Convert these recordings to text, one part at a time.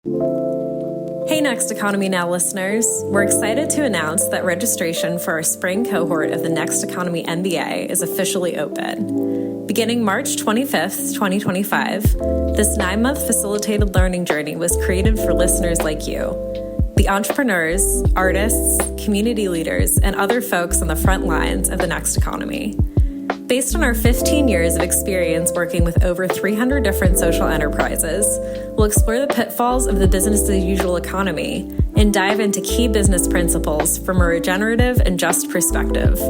Hey Next Economy Now listeners, we're excited to announce that registration for our spring cohort of the Next Economy MBA is officially open. Beginning March 25th, 2025, this 9-month facilitated learning journey was created for listeners like you, the entrepreneurs, artists, community leaders, and other folks on the front lines of the next economy. Based on our 15 years of experience working with over 300 different social enterprises, we'll explore the pitfalls of the business-as-usual economy and dive into key business principles from a regenerative and just perspective,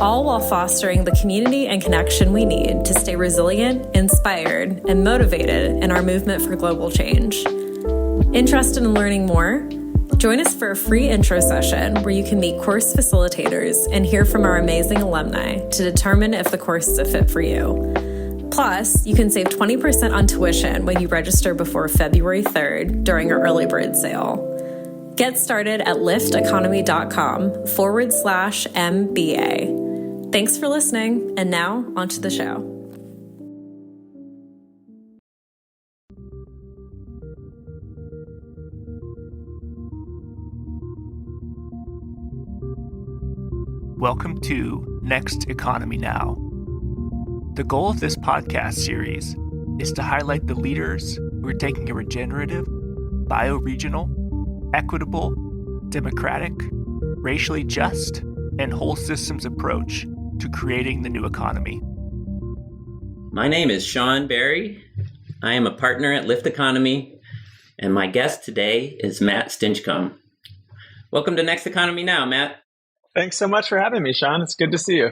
all while fostering the community and connection we need to stay resilient, inspired, and motivated in our movement for global change. Interested in learning more? Join us for a free intro session where you can meet course facilitators and hear from our amazing alumni to determine if the course is a fit for you. Plus, you can save 20% on tuition when you register before February 3rd during our early bird sale. Get started at lifteconomy.com/MBA. Thanks for listening, and now onto the show. Welcome to Next Economy Now. The goal of this podcast series is to highlight the leaders who are taking a regenerative, bioregional, equitable, democratic, racially just, and whole systems approach to creating the new economy. My name is Sean Berry. I am a partner at Lift Economy, and my guest today is Matt Stinchcomb. Welcome to Next Economy Now, Matt. Thanks so much for having me, Sean. It's good to see you.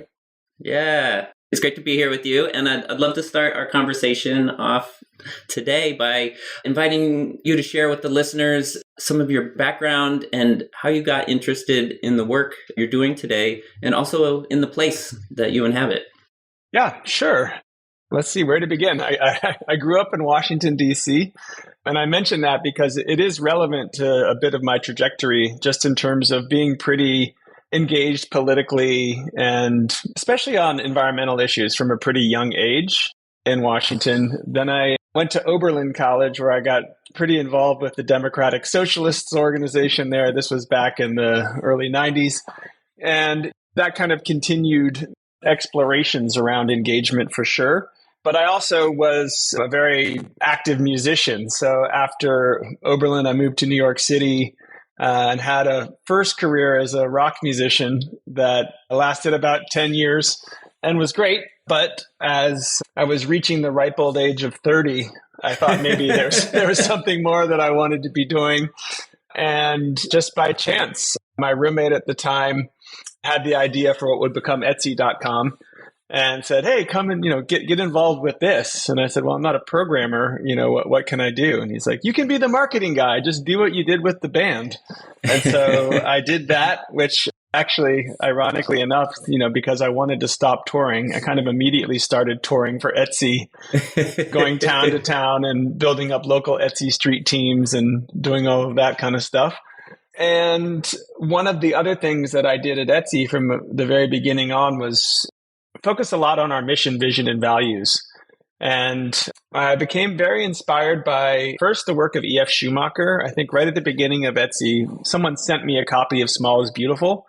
Yeah, it's great to be here with you. And I'd love to start our conversation off today by inviting you to share with the listeners some of your background and how you got interested in the work you're doing today, and also in the place that you inhabit. Yeah, sure. Let's see where to begin. I grew up in Washington, D.C., and I mention that because it is relevant to a bit of my trajectory, just in terms of being pretty engaged politically, and especially on environmental issues from a pretty young age in Washington. Then I went to Oberlin College, where I got pretty involved with the Democratic Socialists organization there. This was back in the early 90s. And that kind of continued explorations around engagement for sure. But I also was a very active musician. So after Oberlin, I moved to New York City, and had a first career as a rock musician that lasted about 10 years and was great. But as I was reaching the ripe old age of 30, I thought maybe there was something more that I wanted to be doing. And just by chance, my roommate at the time had the idea for what would become Etsy.com and said, "Hey, come and get involved with this." And I said, "Well, I'm not a programmer. What can I do?" And he's like, "You can be the marketing guy. Just do what you did with the band." And so I did that, which actually, ironically enough, because I wanted to stop touring, I kind of immediately started touring for Etsy, going town to town and building up local Etsy street teams and doing all of that kind of stuff. And one of the other things that I did at Etsy from the very beginning on was focus a lot on our mission, vision, and values. And I became very inspired by first the work of E.F. Schumacher. I think right at the beginning of Etsy, someone sent me a copy of Small is Beautiful.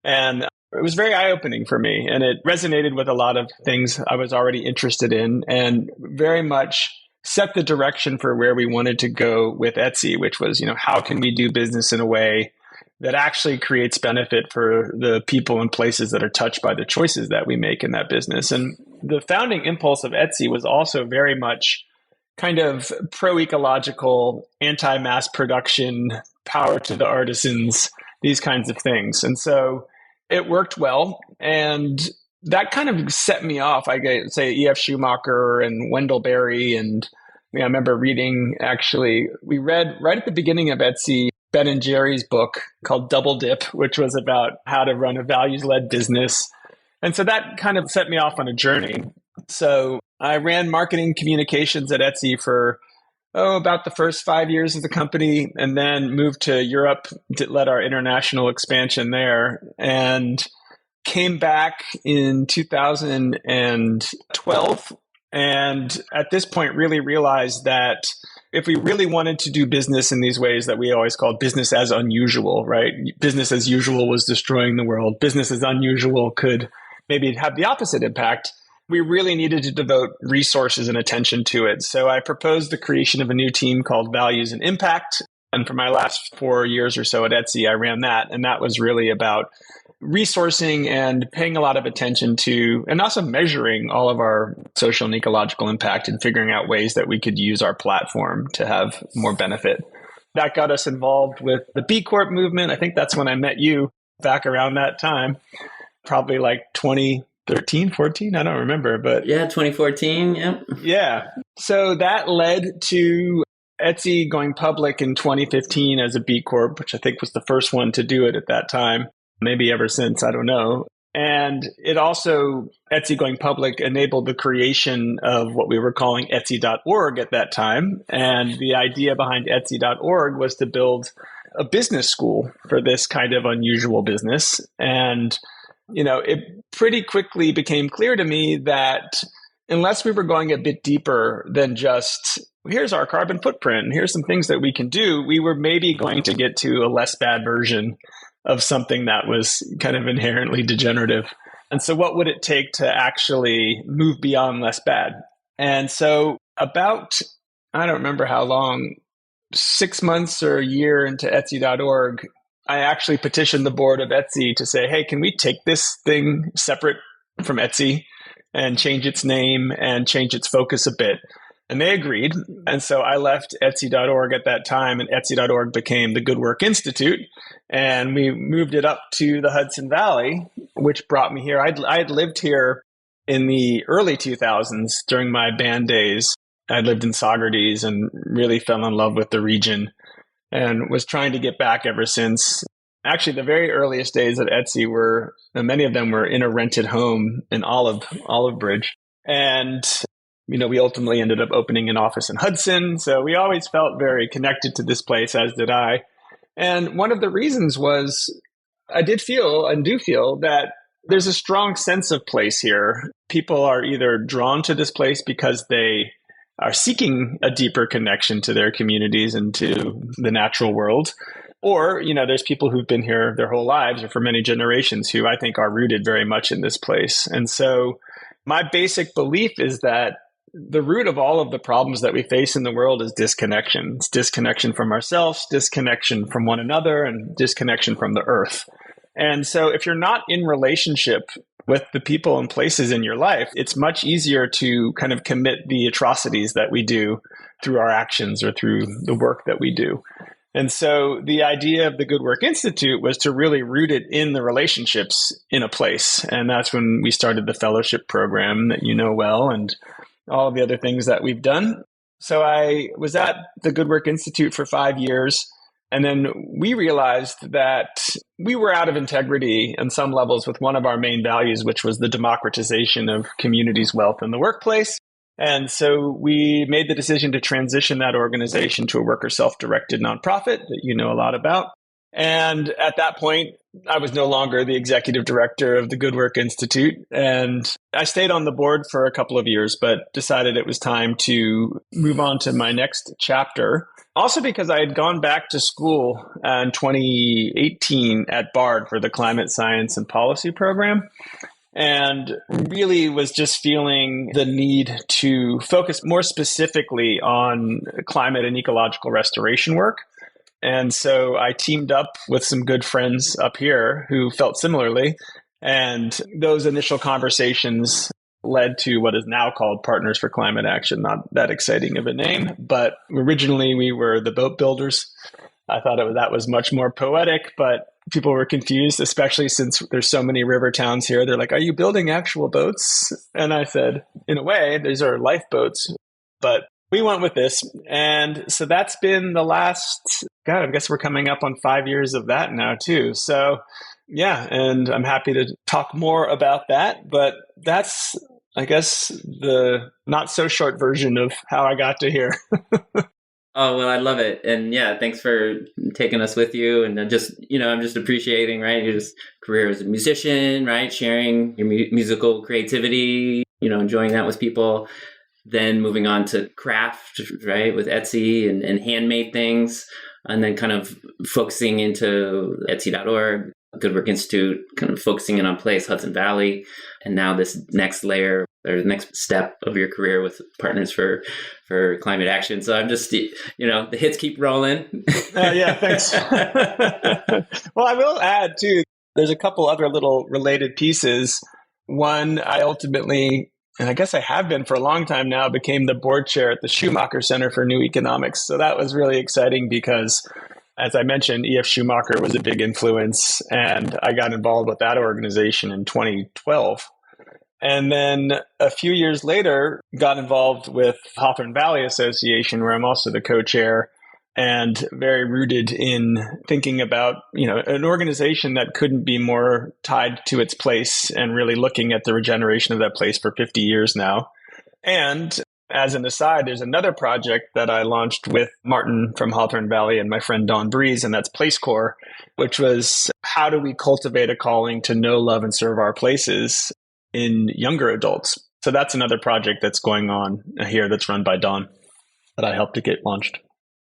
And it was very eye-opening for me. And it resonated with a lot of things I was already interested in, and very much set the direction for where we wanted to go with Etsy, which was, how can we do business in a way that actually creates benefit for the people and places that are touched by the choices that we make in that business. And the founding impulse of Etsy was also very much kind of pro-ecological, anti-mass production, power to the artisans, these kinds of things. And so it worked well. And that kind of set me off. I could say E.F. Schumacher and Wendell Berry. And I remember reading, actually, we read right at the beginning of Etsy, Ben and Jerry's book called Double Dip, which was about how to run a values-led business. And so that kind of set me off on a journey. So I ran marketing communications at Etsy for, about the first 5 years of the company, and then moved to Europe to lead our international expansion there, and came back in 2012. And at this point, really realized that if we really wanted to do business in these ways that we always called business as unusual, right? Business as usual was destroying the world. Business as unusual could maybe have the opposite impact. We really needed to devote resources and attention to it. So I proposed the creation of a new team called Values and Impact. And for my last 4 years or so at Etsy, I ran that. And that was really about resourcing and paying a lot of attention to, and also measuring all of our social and ecological impact and figuring out ways that we could use our platform to have more benefit. That got us involved with the B Corp movement. I think that's when I met you back around that time, probably like 2013, 14, I don't remember, but yeah, 2014. Yep. Yeah. So that led to Etsy going public in 2015 as a B Corp, which I think was the first one to do it at that time. Maybe ever since, I don't know. And it also, Etsy going public enabled the creation of what we were calling Etsy.org at that time. And the idea behind Etsy.org was to build a business school for this kind of unusual business. And, it pretty quickly became clear to me that unless we were going a bit deeper than just, here's our carbon footprint, and here's some things that we can do, we were maybe going to get to a less bad version of something that was kind of inherently degenerative. And so what would it take to actually move beyond less bad? And so about, I don't remember how long, 6 months or a year into Etsy.org, I actually petitioned the board of Etsy to say, hey, can we take this thing separate from Etsy and change its name and change its focus a bit? And they agreed. And so I left Etsy.org at that time, and Etsy.org became the Good Work Institute. And we moved it up to the Hudson Valley, which brought me here. I'd lived here in the early 2000s during my band days. I lived in Saugerties and really fell in love with the region and was trying to get back ever since. Actually, the very earliest days at Etsy were, many of them were in a rented home in Olive Bridge. And we ultimately ended up opening an office in Hudson. So we always felt very connected to this place, as did I. And one of the reasons was I did feel and do feel that there's a strong sense of place here. People are either drawn to this place because they are seeking a deeper connection to their communities and to the natural world. Or, there's people who've been here their whole lives or for many generations who I think are rooted very much in this place. And so my basic belief is that the root of all of the problems that we face in the world is disconnection. It's disconnection from ourselves, disconnection from one another, and disconnection from the earth. And so if you're not in relationship with the people and places in your life, it's much easier to kind of commit the atrocities that we do through our actions or through the work that we do. And so the idea of the Good Work Institute was to really root it in the relationships in a place. And that's when we started the fellowship program that you know well, and all of the other things that we've done. So I was at the Good Work Institute for 5 years. And then we realized that we were out of integrity on some levels with one of our main values, which was the democratization of communities' wealth in the workplace. And so we made the decision to transition that organization to a worker self-directed nonprofit that you know a lot about. And at that point, I was no longer the executive director of the Good Work Institute. And I stayed on the board for a couple of years, but decided it was time to move on to my next chapter. Also because I had gone back to school in 2018 at Bard for the Climate Science and Policy program, and really was just feeling the need to focus more specifically on climate and ecological restoration work. And so I teamed up with some good friends up here who felt similarly. And those initial conversations led to what is now called Partners for Climate Action. Not that exciting of a name, but originally we were the boat builders. I thought that was much more poetic, but people were confused, especially since there's so many river towns here. They're like, are you building actual boats? And I said, in a way, these are lifeboats, but we went with this. And so that's been the last, I guess we're coming up on 5 years of that now too. So yeah, and I'm happy to talk more about that, but that's, I guess, the not so short version of how I got to here. Oh, well, I love it. And yeah, thanks for taking us with you. And I'm just appreciating, right, your career as a musician, right, sharing your musical creativity, enjoying that with people. then moving on to craft, right, with Etsy and handmade things, and then kind of focusing into Etsy.org, Good Work Institute, kind of focusing in on place, Hudson Valley, and now this next layer or the next step of your career with Partners for Climate Action. So I'm just, the hits keep rolling. Yeah, thanks. Well, I will add too, there's a couple other little related pieces. One, I ultimately, and I guess I have been for a long time now, became the board chair at the Schumacher Center for New Economics. So that was really exciting because, as I mentioned, E.F. Schumacher was a big influence, and I got involved with that organization in 2012. And then a few years later, got involved with Hawthorne Valley Association, where I'm also the co-chair, and very rooted in thinking about, an organization that couldn't be more tied to its place and really looking at the regeneration of that place for 50 years now. And as an aside, there's another project that I launched with Martin from Hawthorne Valley and my friend Don Breeze, and that's PlaceCore, which was how do we cultivate a calling to know, love, and serve our places in younger adults. So that's another project that's going on here that's run by Don that I helped to get launched.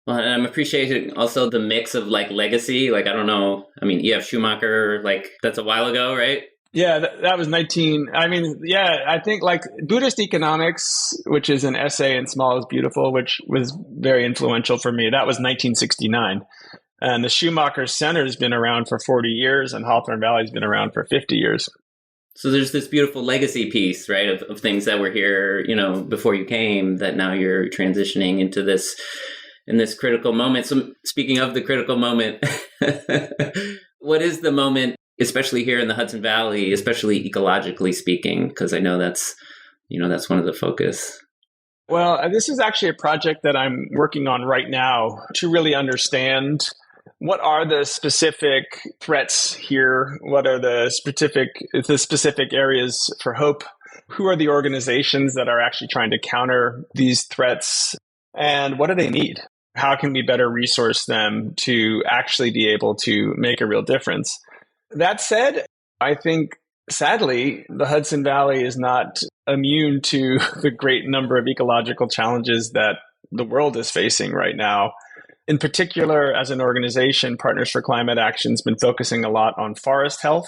Well, and I'm appreciating also the mix of legacy. I don't know. I mean, E.F. Schumacher, that's a while ago, right? Yeah, that was I think Buddhist Economics, which is an essay in Small is Beautiful, which was very influential for me. That was 1969. And the Schumacher Center has been around for 40 years and Hawthorne Valley has been around for 50 years. So there's this beautiful legacy piece, right, of things that were here, before you came, that now you're transitioning into this, in this critical moment. So speaking of the critical moment, what is the moment, especially here in the Hudson Valley, especially ecologically speaking, because I know that's one of the focus. Well, this is actually a project that I'm working on right now to really understand what are the specific threats here? What are the specific areas for hope? Who are the organizations that are actually trying to counter these threats? And what do they need? How can we better resource them to actually be able to make a real difference? That said, I think, sadly, the Hudson Valley is not immune to the great number of ecological challenges that the world is facing right now. In particular, as an organization, Partners for Climate Action has been focusing a lot on forest health.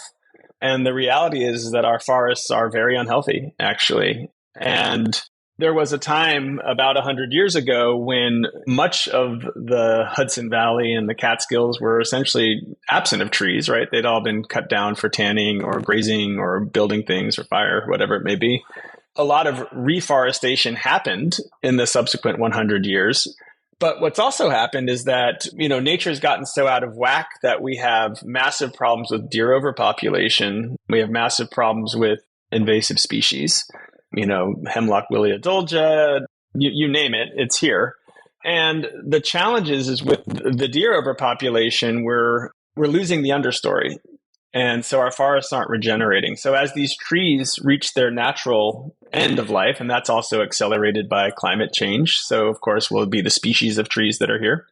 And the reality is that our forests are very unhealthy, actually. And there was a time about 100 years ago when much of the Hudson Valley and the Catskills were essentially absent of trees, right? They'd all been cut down for tanning or grazing or building things or fire, whatever it may be. A lot of reforestation happened in the subsequent 100 years. But what's also happened is that, nature's gotten so out of whack that we have massive problems with deer overpopulation. We have massive problems with invasive species, hemlock williadolja, you name it, it's here. And the challenges is with the deer overpopulation, we're losing the understory. And so our forests aren't regenerating. So as these trees reach their natural end of life, and that's also accelerated by climate change. So of course, will be the species of trees that are here.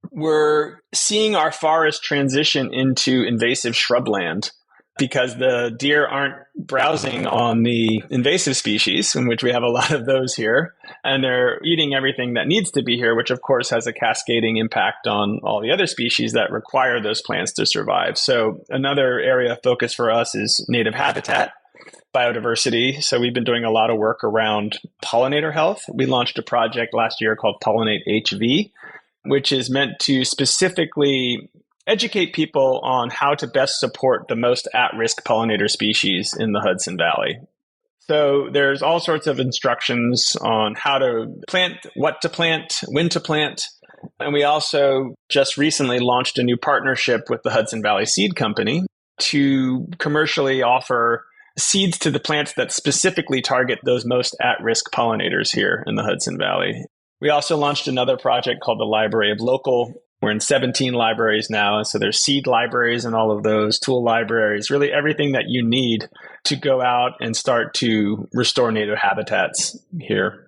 We're seeing our forest transition into invasive shrubland because the deer aren't browsing on the invasive species, in which we have a lot of those here, and they're eating everything that needs to be here, which of course has a cascading impact on all the other species that require those plants to survive. So another area of focus for us is native habitat, biodiversity. So we've been doing a lot of work around pollinator health. We launched a project last year called Pollinate HV, which is meant to specifically educate people on how to best support the most at-risk pollinator species in the Hudson Valley. So there's all sorts of instructions on how to plant, what to plant, when to plant. And we also just recently launched a new partnership with the Hudson Valley Seed Company to commercially offer seeds to the plants that specifically target those most at-risk pollinators here in the Hudson Valley. We also launched another project called the Library of Local. We're in 17 libraries now. So there's seed libraries and all of those, tool libraries, really everything that you need to go out and start to restore native habitats here.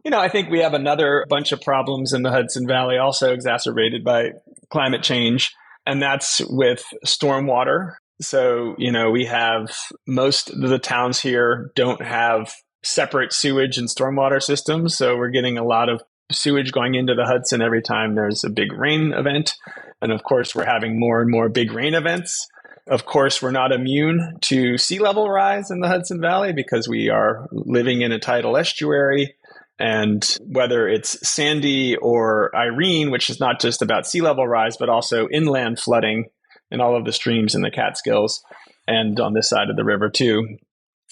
I think we have another bunch of problems in the Hudson Valley, also exacerbated by climate change, and that's with stormwater. So, we have most of the towns here don't have separate sewage and stormwater systems. So we're getting a lot of sewage going into the Hudson every time there's a big rain event. And of course, we're having more and more big rain events. Of course, we're not immune to sea level rise in the Hudson Valley because we are living in a tidal estuary. And whether it's Sandy or Irene, which is not just about sea level rise, but also inland flooding in all of the streams in the Catskills and on this side of the river too.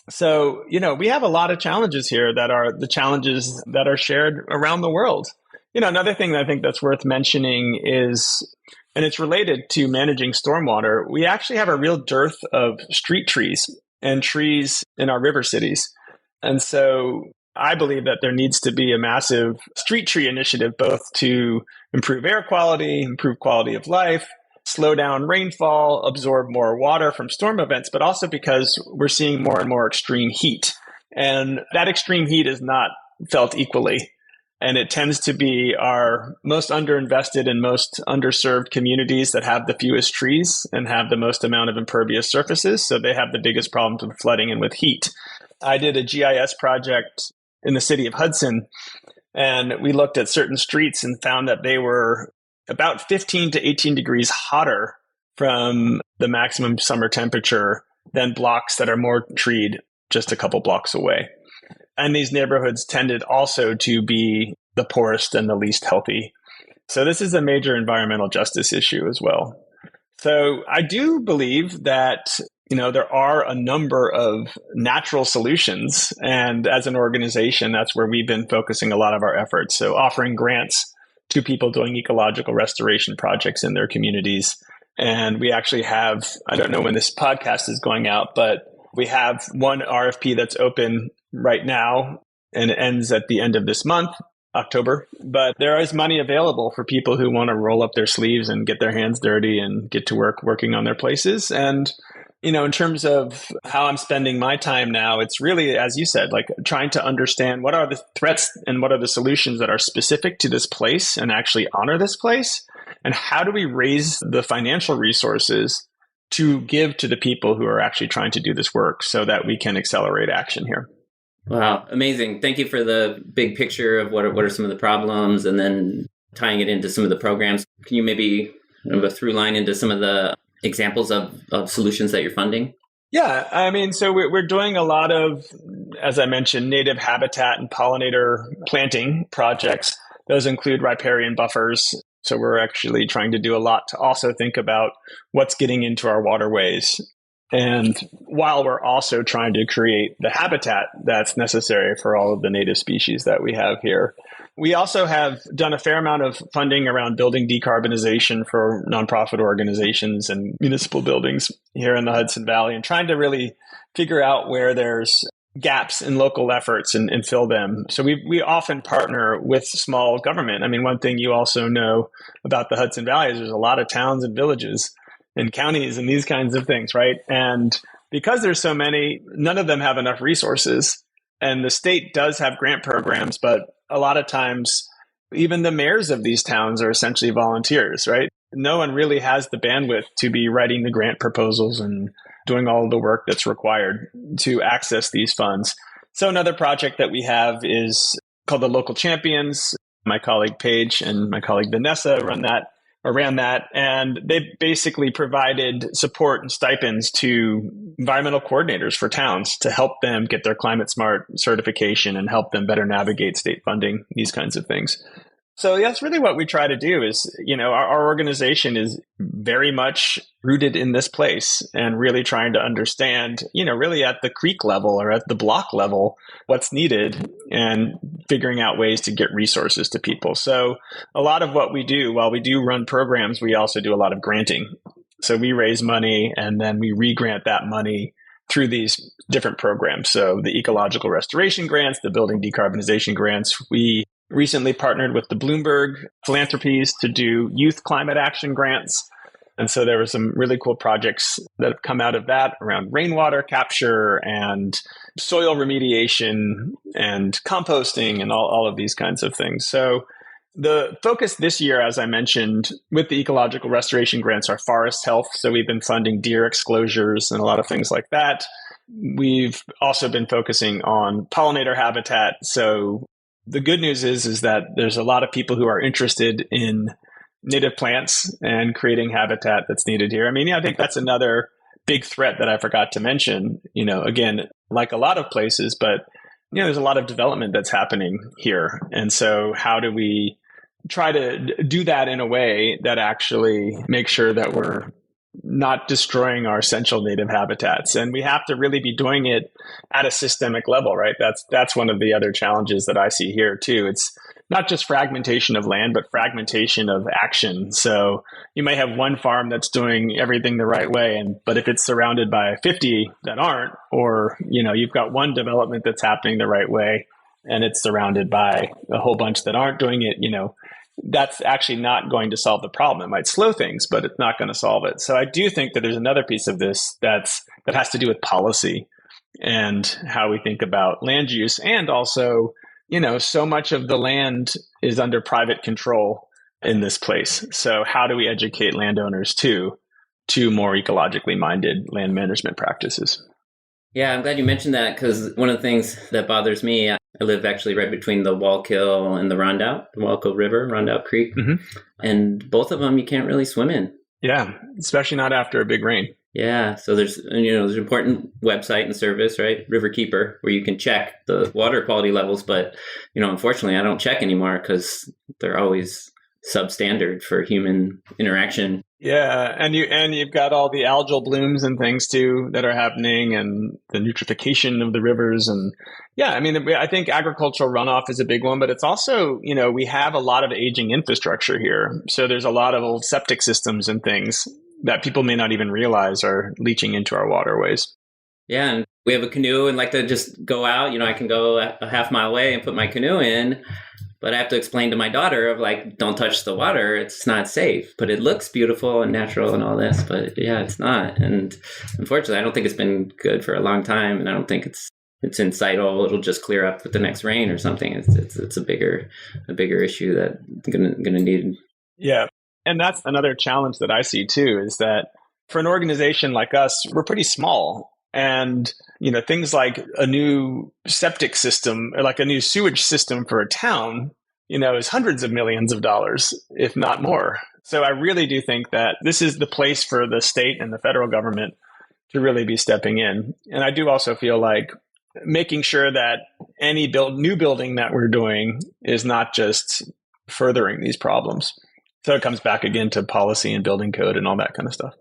So, we have a lot of challenges here that are the challenges that are shared around the world. Another thing that I think that's worth mentioning is, and it's related to managing stormwater, we actually have a real dearth of street trees and trees in our river cities. And so I believe that there needs to be a massive street tree initiative, both to improve air quality, improve quality of life, slow down rainfall, absorb more water from storm events, but also because we're seeing more and more extreme heat. And that extreme heat is not felt equally. And it tends to be our most underinvested and most underserved communities that have the fewest trees and have the most amount of impervious surfaces. So they have the biggest problems with flooding and with heat. I did a GIS project in the city of Hudson, and we looked at certain streets and found that they were about 15 to 18 degrees hotter from the maximum summer temperature than blocks that are more treed just a couple blocks away. And these neighborhoods tended also to be the poorest and the least healthy. So this is a major environmental justice issue as well. So I do believe that, there are a number of natural solutions. And as an organization, that's where we've been focusing a lot of our efforts. So offering grants to people doing ecological restoration projects in their communities. And we actually have, I don't know when this podcast is going out, but we have one RFP that's open right now, and it ends at the end of this month, October. But there is money available for people who want to roll up their sleeves and get their hands dirty and get to work working on their places. And, in terms of how I'm spending my time now, it's really, as you said, like trying to understand what are the threats and what are the solutions that are specific to this place and actually honor this place. And how do we raise the financial resources to give to the people who are actually trying to do this work so that we can accelerate action here. Wow, amazing. Thank you for the big picture of what are some of the problems and then tying it into some of the programs. Can you maybe have a through line into some of the examples of solutions that you're funding? Yeah, so we're doing a lot of, as I mentioned, native habitat and pollinator planting projects. Those include riparian buffers. So we're actually trying to do a lot to also think about what's getting into our waterways. And while we're also trying to create the habitat that's necessary for all of the native species that we have here. We also have done a fair amount of funding around building decarbonization for nonprofit organizations and municipal buildings here in the Hudson Valley and trying to really figure out where there's gaps in local efforts and fill them. So we often partner with small government. One thing you also know about the Hudson Valley is there's a lot of towns and villages and counties and these kinds of things, right? And because there's so many, none of them have enough resources. And the state does have grant programs, but a lot of times, even the mayors of these towns are essentially volunteers, right? No one really has the bandwidth to be writing the grant proposals and doing all of the work that's required to access these funds. So another project that we have is called the Local Champions. My colleague Paige and my colleague Vanessa ran that, and they basically provided support and stipends to environmental coordinators for towns to help them get their climate smart certification and help them better navigate state funding, these kinds of things. So that's really what we try to do is, our organization is very much rooted in this place and really trying to understand, really at the creek level or at the block level, what's needed and figuring out ways to get resources to people. So a lot of what we do, while we do run programs, we also do a lot of granting. So we raise money and then we re-grant that money through these different programs. So the ecological restoration grants, the building decarbonization grants, we recently partnered with the Bloomberg Philanthropies to do youth climate action grants. And so there were some really cool projects that have come out of that around rainwater capture and soil remediation and composting and all of these kinds of things. So the focus this year, as I mentioned, with the ecological restoration grants are forest health. So we've been funding deer exclosures and a lot of things like that. We've also been focusing on pollinator habitat. So the good news is that there's a lot of people who are interested in native plants and creating habitat that's needed here. I mean, I think that's another big threat that I forgot to mention, again, like a lot of places, but there's a lot of development that's happening here. And so how do we try to do that in a way that actually makes sure that we're not destroying our essential native habitats? And we have to really be doing it at a systemic level, right? That's one of the other challenges that I see here too. It's not just fragmentation of land, but fragmentation of action. So you may have one farm that's doing everything the right way, but if it's surrounded by 50 that aren't, or you've got one development that's happening the right way and it's surrounded by a whole bunch that aren't doing it, that's actually not going to solve the problem. It might slow things, but it's not going to solve it. So I do think that there's another piece of this that has to do with policy and how we think about land use. And also, so much of the land is under private control in this place. So how do we educate landowners to more ecologically minded land management practices? Yeah, I'm glad you mentioned that, because one of the things that bothers me, I live actually right between the Wallkill and the Rondout, the Wallkill River, Rondout Creek. Mm-hmm. And both of them you can't really swim in. Yeah, especially not after a big rain. Yeah, so there's an important website and service, right? Riverkeeper, where you can check the water quality levels. But, unfortunately, I don't check anymore because they're always substandard for human interaction. Yeah, and you've got all the algal blooms and things too that are happening, and the eutrophication of the rivers. And yeah, I mean, I think agricultural runoff is a big one, but it's also, we have a lot of aging infrastructure here. So there's a lot of old septic systems and things that people may not even realize are leaching into our waterways. Yeah, and we have a canoe and like to just go out. I can go a half mile away and put my canoe in, but I have to explain to my daughter of like, don't touch the water. It's not safe, but it looks beautiful and natural and all this. But yeah, it's not. And unfortunately, I don't think it's been good for a long time. And I don't think it's in sight. Oh, it'll just clear up with the next rain or something. It's a bigger issue that gonna need. Yeah. And that's another challenge that I see too, is that for an organization like us, we're pretty small. And, things like a new septic system or like a new sewage system for a town, is hundreds of millions of dollars, if not more. So I really do think that this is the place for the state and the federal government to really be stepping in. And I do also feel like making sure that any new building that we're doing is not just furthering these problems. So it comes back again to policy and building code and all that kind of stuff.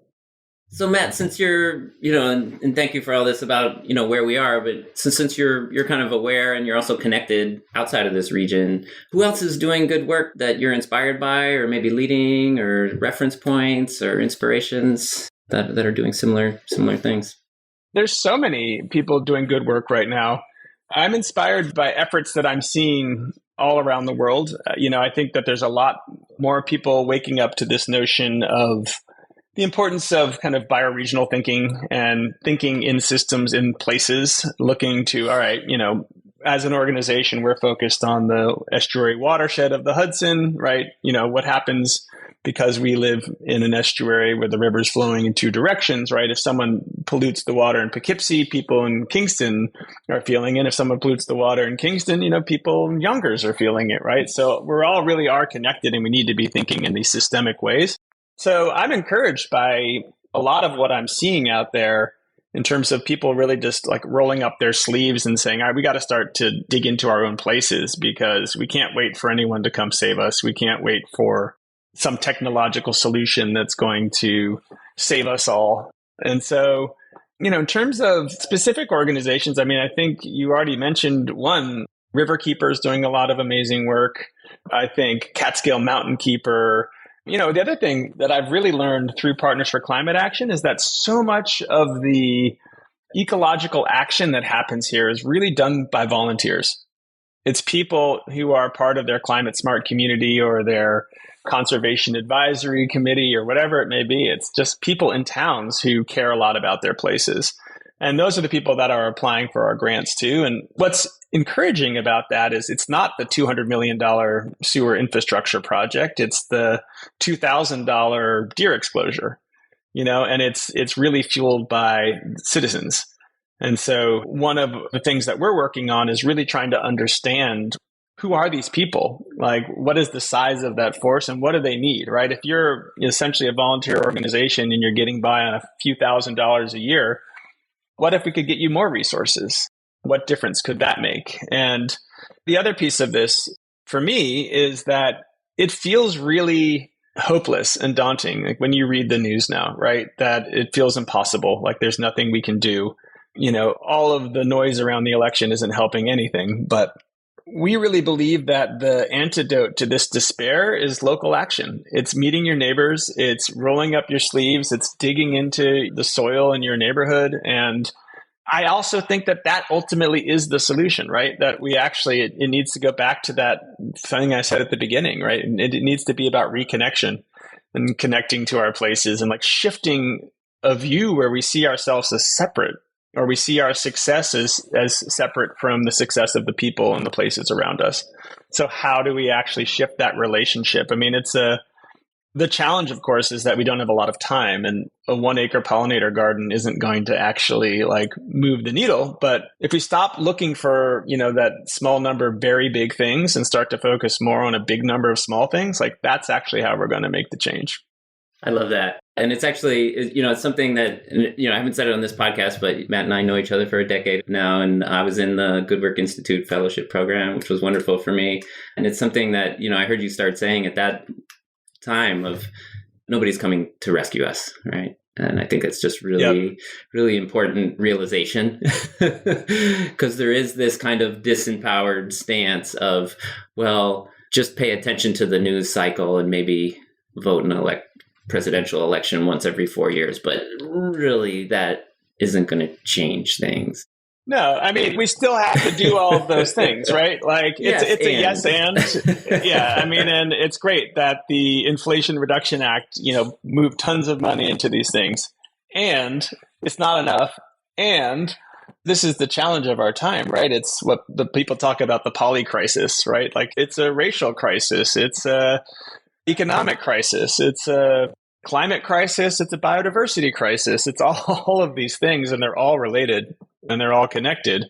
So Matt, since you're, and thank you for all this about, where we are, but since you're kind of aware and you're also connected outside of this region, who else is doing good work that you're inspired by, or maybe leading, or reference points or inspirations that are doing similar things? There's so many people doing good work right now. I'm inspired by efforts that I'm seeing all around the world. I think that there's a lot more people waking up to this notion of the importance of kind of bioregional thinking and thinking in systems, in places, looking to, all right, as an organization, we're focused on the estuary watershed of the Hudson, right? What happens because we live in an estuary where the river's flowing in two directions, right? If someone pollutes the water in Poughkeepsie, people in Kingston are feeling it. If someone pollutes the water in Kingston, people in Yonkers are feeling it, right? So we're all really are connected, and we need to be thinking in these systemic ways. So I'm encouraged by a lot of what I'm seeing out there in terms of people really just like rolling up their sleeves and saying, all right, we got to start to dig into our own places, because we can't wait for anyone to come save us. We can't wait for some technological solution that's going to save us all. And so, in terms of specific organizations, I mean, I think you already mentioned one, Riverkeeper is doing a lot of amazing work. I think Catskill Mountain Keeper. The other thing that I've really learned through Partners for Climate Action is that so much of the ecological action that happens here is really done by volunteers. It's people who are part of their climate smart community or their conservation advisory committee or whatever it may be. It's just people in towns who care a lot about their places. And those are the people that are applying for our grants too. And what's encouraging about that is it's not the $200 million sewer infrastructure project. It's the $2,000 deer exposure, and it's really fueled by citizens. And so one of the things that we're working on is really trying to understand, who are these people? Like, what is the size of that force and what do they need, right? If you're essentially a volunteer organization and you're getting by on a few $1,000s a year, what if we could get you more resources? What difference could that make? And the other piece of this for me is that it feels really hopeless and daunting. Like when you read the news now, right? That it feels impossible. Like there's nothing we can do. All of the noise around the election isn't helping anything, but we really believe that the antidote to this despair is local action. It's meeting your neighbors. It's rolling up your sleeves. It's digging into the soil in your neighborhood. And I also think that ultimately is the solution, right? That we actually, it needs to go back to that thing I said at the beginning, right? It needs to be about reconnection and connecting to our places and like shifting a view where we see ourselves as separate, or we see our success as separate from the success of the people and the places around us. So how do we actually shift that relationship? I mean, the challenge, of course, is that we don't have a lot of time, and a 1-acre pollinator garden isn't going to actually like move the needle. But if we stop looking for, that small number of very big things and start to focus more on a big number of small things, like that's actually how we're going to make the change. I love that. And it's actually, it's something that, I haven't said it on this podcast, but Matt and I know each other for a decade now. And I was in the Good Work Institute fellowship program, which was wonderful for me. And it's something that, I heard you start saying at that time of nobody's coming to rescue us, right? And I think it's just really, really important realization because there is this kind of disempowered stance of, well, just pay attention to the news cycle and maybe vote in presidential election once every 4 years. But really, that isn't going to change things. No, I mean, we still have to do all of those things, right? Like it's a yes and. Yeah, I mean, and it's great that the Inflation Reduction Act, moved tons of money into these things. And it's not enough. And this is the challenge of our time, right? It's what the people talk about, the poly crisis, right? Like it's a racial crisis. It's a economic crisis. It's a climate crisis. It's a biodiversity crisis. It's all of these things, and they're all related. And they're all connected.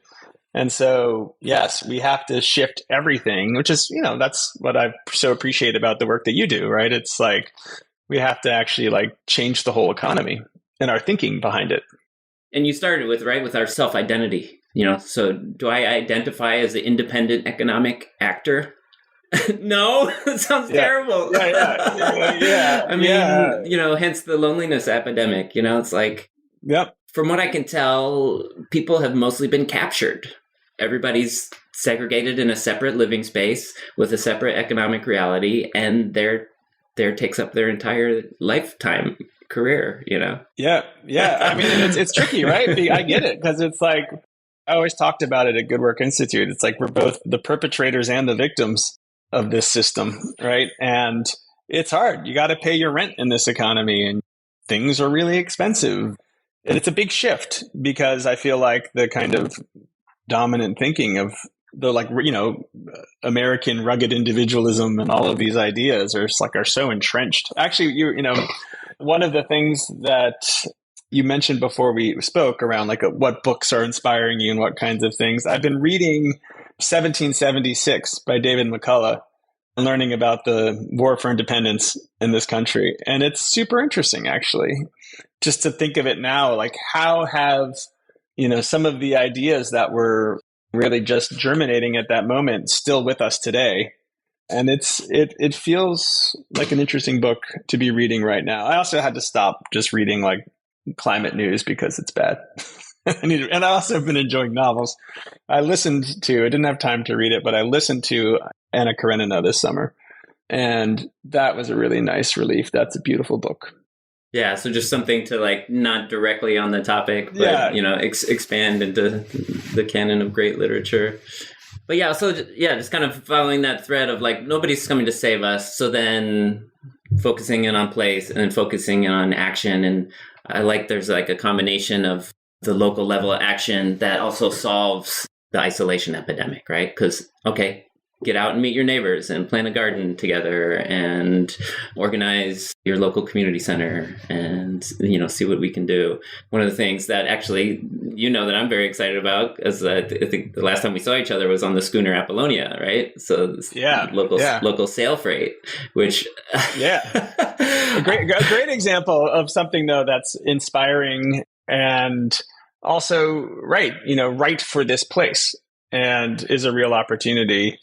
And so, yes, we have to shift everything, which is, that's what I so appreciate about the work that you do, right? It's like we have to actually change the whole economy and our thinking behind it. And you started with our self-identity, so do I identify as the independent economic actor? No, it sounds terrible. Yeah. I mean, hence the loneliness epidemic, it's like, yep. From what I can tell, people have mostly been captured. Everybody's segregated in a separate living space with a separate economic reality, and there takes up their entire lifetime career, Yeah. I mean, it's tricky, right? I get it, because it's like, I always talked about it at Good Work Institute. It's like we're both the perpetrators and the victims of this system, right? And it's hard. You got to pay your rent in this economy, and things are really expensive. And it's a big shift, because I feel like the kind of dominant thinking of the American rugged individualism and all of these ideas are so entrenched. Actually, one of the things that you mentioned before we spoke around what books are inspiring you and what kinds of things. I've been reading 1776 by David McCullough and learning about the war for independence in this country. And it's super interesting, actually, just to think of it now, how have, some of the ideas that were really just germinating at that moment still with us today. And it feels like an interesting book to be reading right now. I also had to stop just reading climate news because it's bad. And I also have been enjoying novels. I didn't have time to read it, but I listened to Anna Karenina this summer. And that was a really nice relief. That's a beautiful book. Yeah, so just something to not directly on the topic, but expand into the canon of great literature. But just kind of following that thread of nobody's coming to save us. So then focusing in on place and then focusing in on action. And there's a combination of the local level of action that also solves the isolation epidemic, right? Because, okay, get out and meet your neighbors and plant a garden together and organize your local community center and, see what we can do. One of the things that actually, that I'm very excited about is I think the last time we saw each other was on the schooner Apollonia, right? So local sail freight, which a great example of something though that's inspiring and also right for this place and is a real opportunity.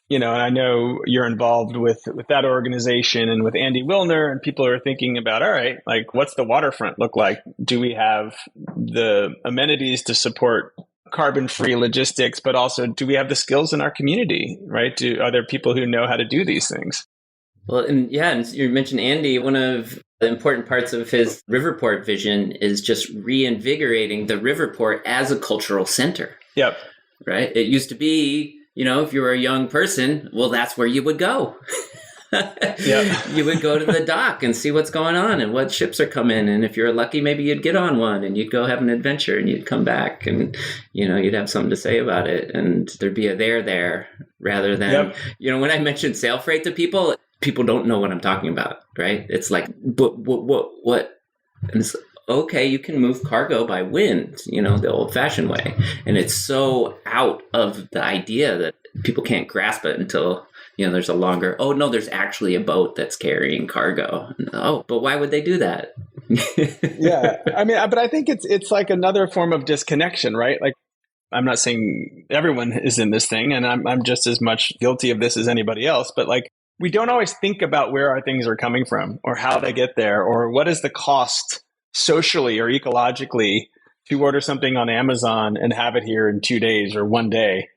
And I know you're involved with that organization and with Andy Wilner, and people are thinking about, all right, like what's the waterfront look like? Do we have the amenities to support carbon-free logistics, but also do we have the skills in our community, right? Are there people who know how to do these things? Well, and you mentioned Andy. One of the important parts of his Riverport vision is just reinvigorating the Riverport as a cultural center. Yep. Right? It used to be, if you were a young person, well, that's where you would go. Yep. You would go to the dock and see what's going on and what ships are coming. And if you're lucky, maybe you'd get on one and you'd go have an adventure and you'd come back and, you'd have something to say about it. And there'd be a there rather than, when I mentioned sail freight to people don't know what I'm talking about, right? It's like, but what? And it's okay, you can move cargo by wind, the old-fashioned way. And it's so out of the idea that people can't grasp it until, there's a longer, there's actually a boat that's carrying cargo. Oh, but why would they do that? Yeah. I mean, but I think it's like another form of disconnection, right? Like, I'm not saying everyone is in this thing, and I'm just as much guilty of this as anybody else, but like, we don't always think about where our things are coming from or how they get there or what is the cost socially or ecologically to order something on Amazon and have it here in 2 days or 1 day.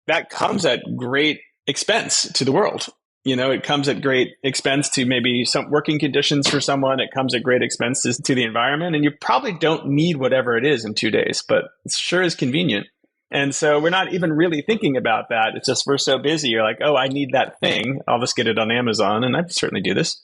That comes at great expense to the world. It comes at great expense to maybe some working conditions for someone. It comes at great expenses to the environment. And you probably don't need whatever it is in 2 days, but it sure is convenient. And so we're not even really thinking about that. It's just we're so busy. You're like, I need that thing. I'll just get it on Amazon. And I certainly do this.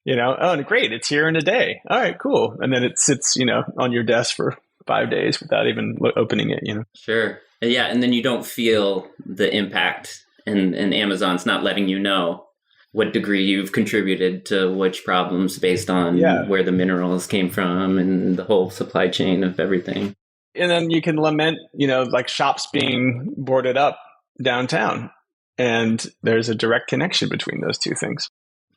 Great, it's here in a day. All right, cool. And then it sits, on your desk for 5 days without even opening it, Sure. Yeah. And then you don't feel the impact and Amazon's not letting you know what degree you've contributed to which problems based on where the minerals came from and the whole supply chain of everything. And then you can lament, like shops being boarded up downtown. And there's a direct connection between those two things.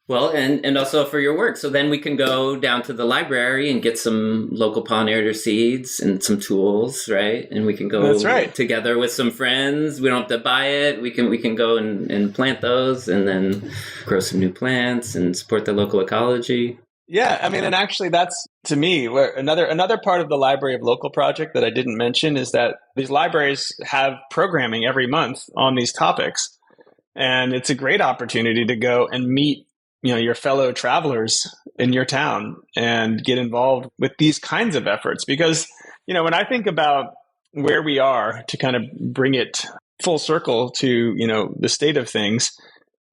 Well, and also for your work. So then we can go down to the library and get some local pollinator seeds and some tools, right? And we can go together with some friends. We don't have to buy it. We can go and plant those and then grow some new plants and support the local ecology. Yeah, I mean, and actually that's, to me, where another part of the Library of Local project that I didn't mention is that these libraries have programming every month on these topics. And it's a great opportunity to go and meet your fellow travelers in your town and get involved with these kinds of efforts. Because, when I think about where we are to kind of bring it full circle to, the state of things,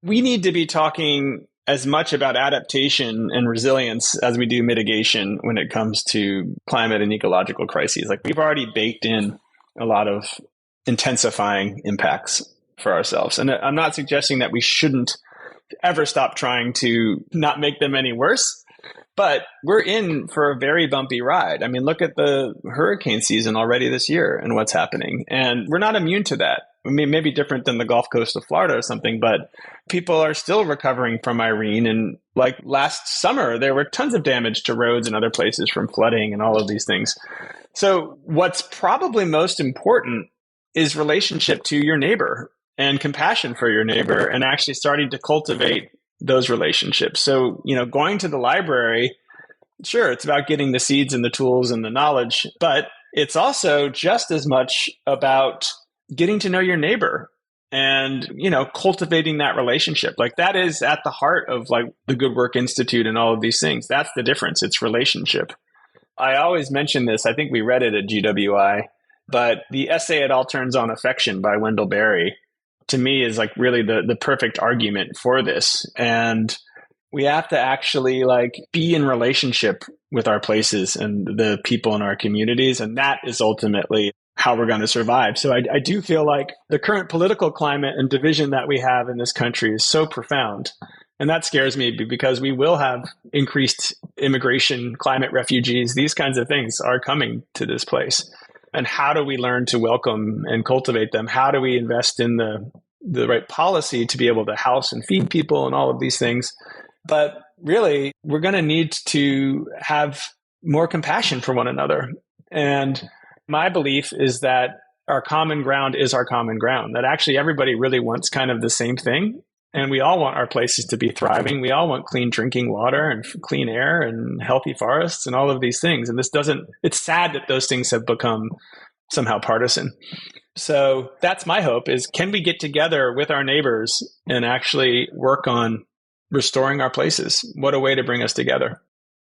we need to be talking as much about adaptation and resilience as we do mitigation when it comes to climate and ecological crises. Like we've already baked in a lot of intensifying impacts for ourselves. And I'm not suggesting that we shouldn't ever stop trying to not make them any worse, but we're in for a very bumpy ride. I mean, look at the hurricane season already this year and what's happening. And we're not immune to that. I mean, maybe different than the Gulf Coast of Florida or something, but people are still recovering from Irene. And like last summer, there were tons of damage to roads and other places from flooding and all of these things. So what's probably most important is relationship to your neighbor and compassion for your neighbor and actually starting to cultivate those relationships. So, going to the library, sure, it's about getting the seeds and the tools and the knowledge, but it's also just as much about getting to know your neighbor and, cultivating that relationship. Like that is at the heart of like the Good Work Institute and all of these things. That's the difference. It's relationship. I always mention this. I think we read it at GWI, but the essay It All Turns on Affection by Wendell Berry, to me, is like really the perfect argument for this. And we have to actually like be in relationship with our places and the people in our communities. And that is ultimately how we're going to survive. So I do feel like the current political climate and division that we have in this country is so profound. And that scares me because we will have increased immigration, climate refugees. These kinds of things are coming to this place. And how do we learn to welcome and cultivate them? How do we invest in the right policy to be able to house and feed people and all of these things? But really, we're going to need to have more compassion for one another. And my belief is that our common ground is our common ground, that actually everybody really wants kind of the same thing. And we all want our places to be thriving. We all want clean drinking water and clean air and healthy forests and all of these things. And it's sad that those things have become somehow partisan. So that's my hope is, can we get together with our neighbors and actually work on restoring our places? What a way to bring us together.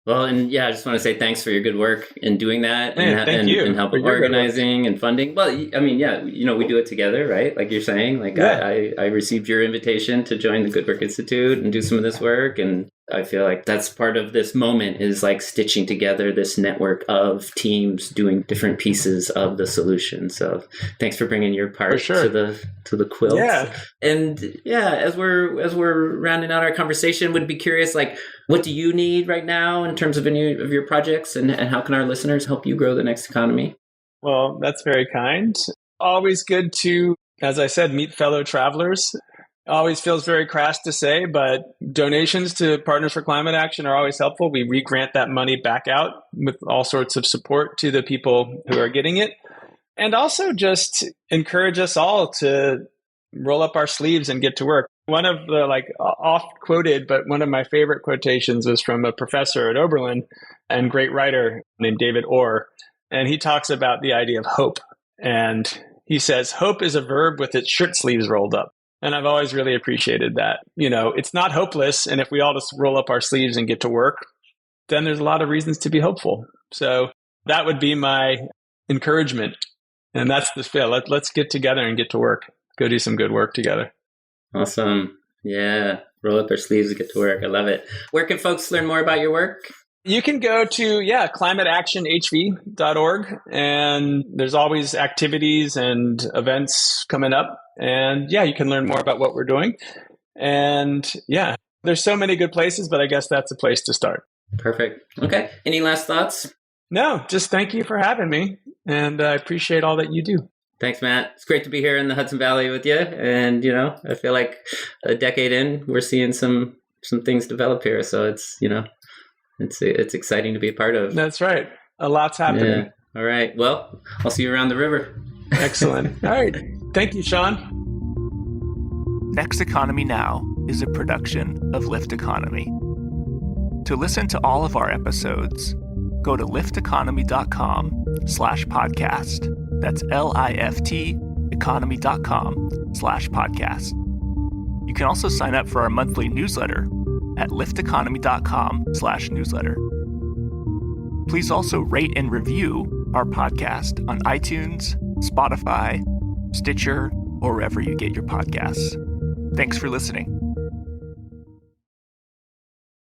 Well, and yeah, I just want to say thanks for your good work in doing that and help organizing and funding. Well, I mean, yeah, we do it together, right? Like you're saying, like I received your invitation to join the Good Work Institute and do some of this work. And I feel like that's part of this moment is like stitching together this network of teams doing different pieces of the solution. So thanks for bringing your part to the quilt. Yeah. And yeah, as we're rounding out our conversation, would be curious, like, what do you need right now in terms of any of your projects, and how can our listeners help you grow the next economy? Well, that's very kind. Always good to, as I said, meet fellow travelers. Always feels very crass to say, but donations to Partners for Climate Action are always helpful. We re-grant that money back out with all sorts of support to the people who are getting it. And also just encourage us all to roll up our sleeves and get to work. One of the oft quoted, but one of my favorite quotations was from a professor at Oberlin and great writer named David Orr. And he talks about the idea of hope. And he says, hope is a verb with its shirt sleeves rolled up. And I've always really appreciated that. It's not hopeless. And if we all just roll up our sleeves and get to work, then there's a lot of reasons to be hopeful. So that would be my encouragement. And that's the feel. Let's get together and get to work. Go do some good work together. Awesome. Yeah. Roll up our sleeves and get to work. I love it. Where can folks learn more about your work? You can go to, climateactionhv.org. And there's always activities and events coming up. And you can learn more about what we're doing. And there's so many good places, but I guess that's a place to start. Perfect. Okay. Any last thoughts? No, just thank you for having me. And I appreciate all that you do. Thanks, Matt. It's great to be here in the Hudson Valley with you. And, I feel like a decade in, we're seeing some things develop here. So it's, it's exciting to be a part of. That's right. A lot's happening. Yeah. All right. Well, I'll see you around the river. Excellent. All right. Thank you, Sean. Next Economy Now is a production of Lift Economy. To listen to all of our episodes, go to lifteconomy.com/podcast. That's LIFT economy.com/podcast. You can also sign up for our monthly newsletter at lifteconomy.com/newsletter. Please also rate and review our podcast on iTunes, Spotify, Stitcher, or wherever you get your podcasts. Thanks for listening.